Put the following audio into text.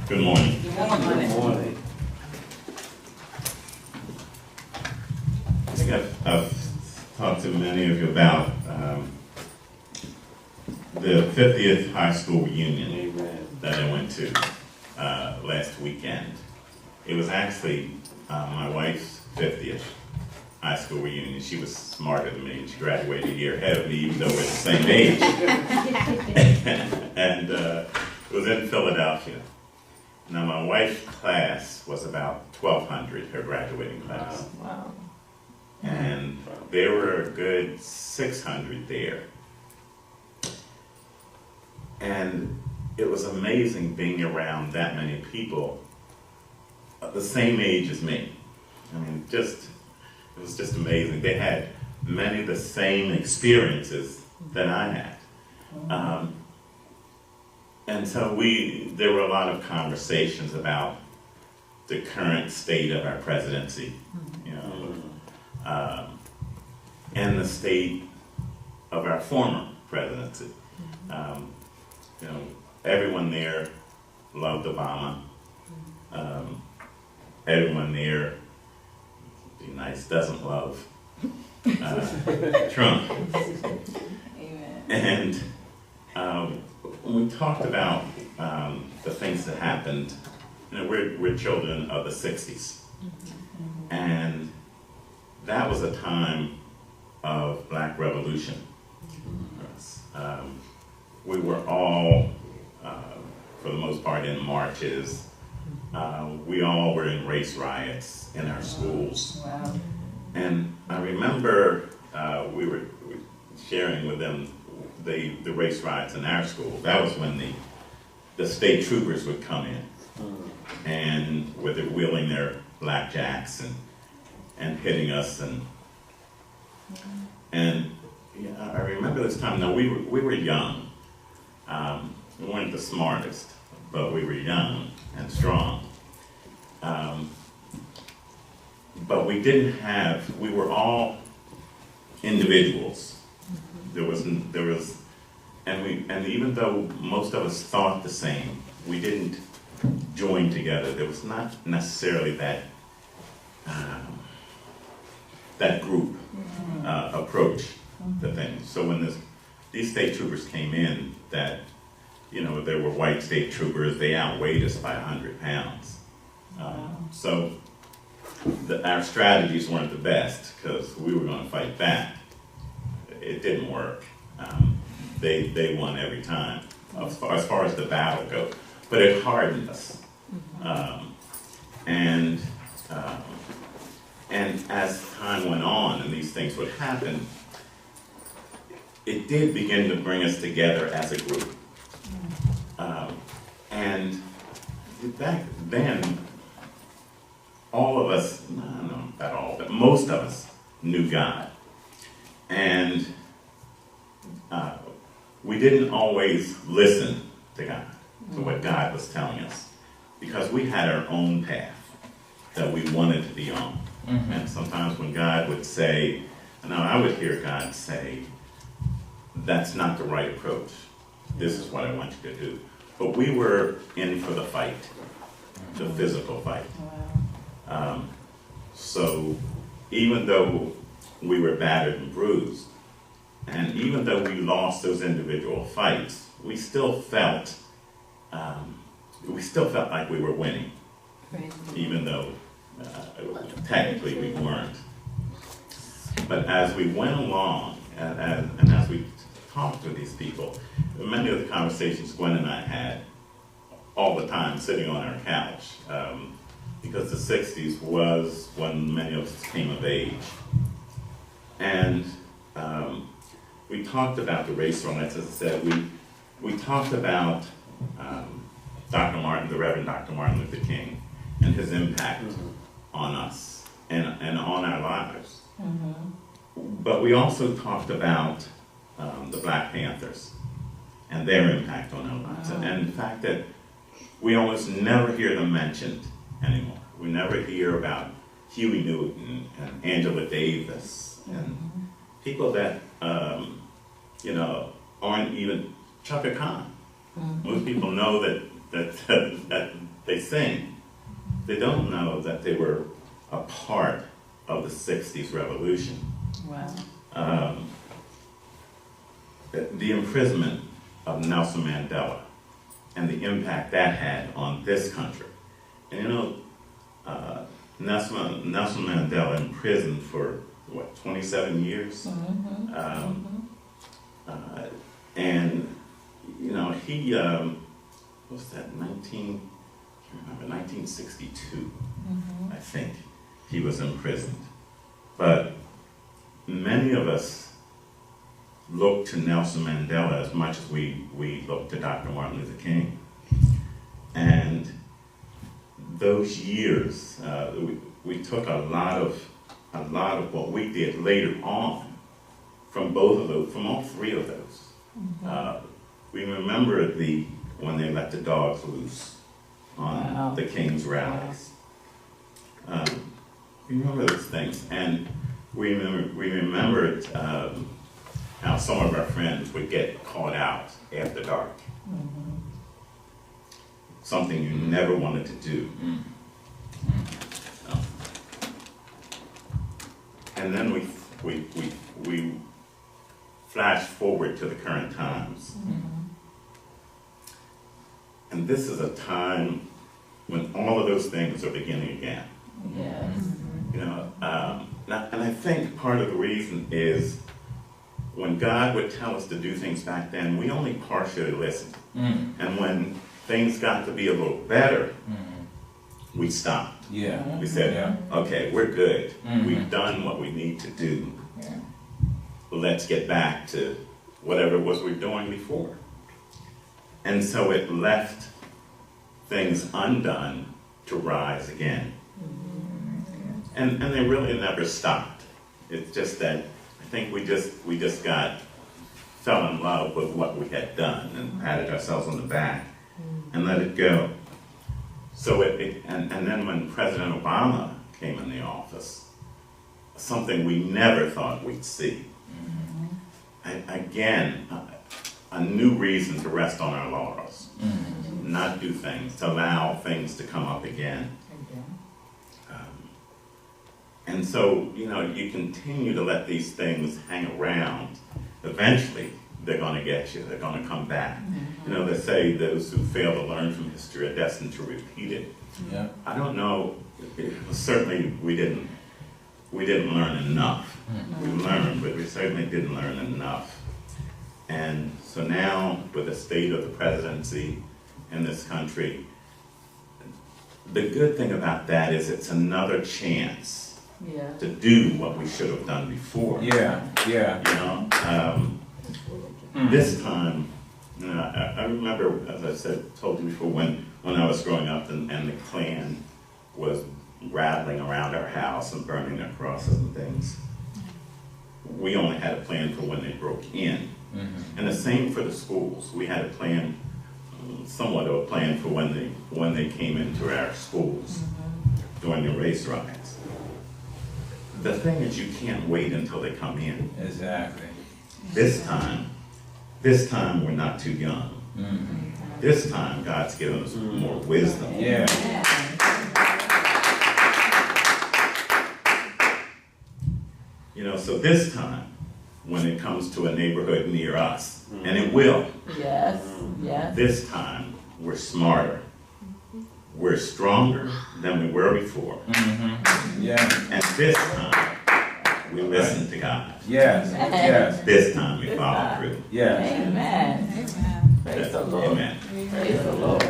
Good morning. Good morning. I think I've talked to many of you about the 50th high school reunion Amen. that I went to last weekend. It was actually my wife's 50th high school reunion. She was smarter than me, and she graduated a year ahead of me, even though we're the same age. And it was in Philadelphia. Now, my wife's class was about 1,200, her graduating class. Wow. And there were a good 600 there. And it was amazing being around that many people the same age as me. I mean, it was just amazing. They had many of the same experiences that I had. And so there were a lot of conversations about the current state of our presidency, you know, and the state of our former presidency. You know, everyone there loved Obama. Everyone there, be nice, doesn't love Trump. Amen. And when we talked about the things that happened, you know, we're children of the 60s. And that was a time of Black revolution. We were all, for the most part, in marches. We all were in race riots in our schools. Wow. And I remember we were sharing with them the race riots in our school. That was when the state troopers would come in, and where they're wheeling their blackjacks and hitting us, and yeah, I remember this time. Now we were young. We weren't the smartest, but we were young and strong. But we were all individuals. And even though most of us thought the same, we didn't join together. There was not necessarily that group approach to things. So when these state troopers came in, that, you know, there were white state troopers, they outweighed us by 100 pounds. So our strategies weren't the best because we were going to fight back. It didn't work. They won every time as far as the battle goes. But it hardened us. And as time went on and these things would happen, it did begin to bring us together as a group. And back then, all of us, not all, but most of us knew God. And we didn't always listen to God, to what God was telling us, because we had our own path that we wanted to be on. And sometimes when God would say, I would hear God say, that's not the right approach. This is what I want you to do. But we were in for the fight, the physical fight. So even though we were battered and bruised, and even though we lost those individual fights, we still felt like we were winning, even though technically we weren't. But as we went along, and as we talked to these people, many of the conversations Gwen and I had all the time sitting on our couch, because the 60s was when many of us came of age. And we talked about the race riots. As I said, we talked about the Reverend Dr. Martin Luther King and his impact on us and on our lives. But we also talked about the Black Panthers and their impact on our lives. And the fact that we almost never hear them mentioned anymore. We never hear about Huey Newton and Angela Davis and people that, aren't even Chaka Khan. Most people know that that they sing, they don't know that they were a part of the 60s revolution. Wow. The imprisonment of Nelson Mandela and the impact that had on this country. And you know, Nelson Mandela in prison for, what, 27 years? And, you know, he, what's that, 1962, I think, he was imprisoned. But many of us look to Nelson Mandela as much as we look to Dr. Martin Luther King. And those years, we took a lot of what we did later on from both of those, from all three of those. We remember when they let the dogs loose on the King's rallies. We remember those things, and we remembered how some of our friends would get caught out after dark. Something you never wanted to do. And then we flash forward to the current times. And this is a time when all of those things are beginning again. Yes. You know, and I think part of the reason is when God would tell us to do things back then, we only partially listened. And when things got to be a little better, we stopped. Yeah. We said, okay, we're good. We've done what we need to do. Let's get back to whatever it was we were doing before. And so it left things undone to rise again. And they really never stopped. It's just that I think we just fell in love with what we had done and patted ourselves on the back and let it go. So and then when President Obama came in the office, something we never thought we'd see. Again, a new reason to rest on our laurels, not do things, to allow things to come up again. And so, you know, you continue to let these things hang around. Eventually, they're going to get you. They're going to come back. You know, they say those who fail to learn from history are destined to repeat it. Yeah. I don't know. Certainly, we didn't learn enough. We learned, but we certainly didn't learn enough. And so now, with the state of the presidency in this country, the good thing about that is it's another chance to do what we should have done before. Yeah. You know, this time, you know, I remember, as I said, told you before, when I was growing up and the Klan was rattling around our house and burning their crosses and things. We only had a plan for when they broke in. And the same for the schools. We had a plan, somewhat of a plan for when they came into our schools during the race riots. The thing is, you can't wait until they come in. Exactly. This time we're not too young. This time, God's given us more wisdom. Yeah. You know, so this time, when it comes to a neighborhood near us, and it will, this time, we're smarter. We're stronger than we were before. Yeah. And this time, we listen to God. Yes. This time, we follow through. Yes. Amen. Praise the Lord. Amen. Praise the Lord.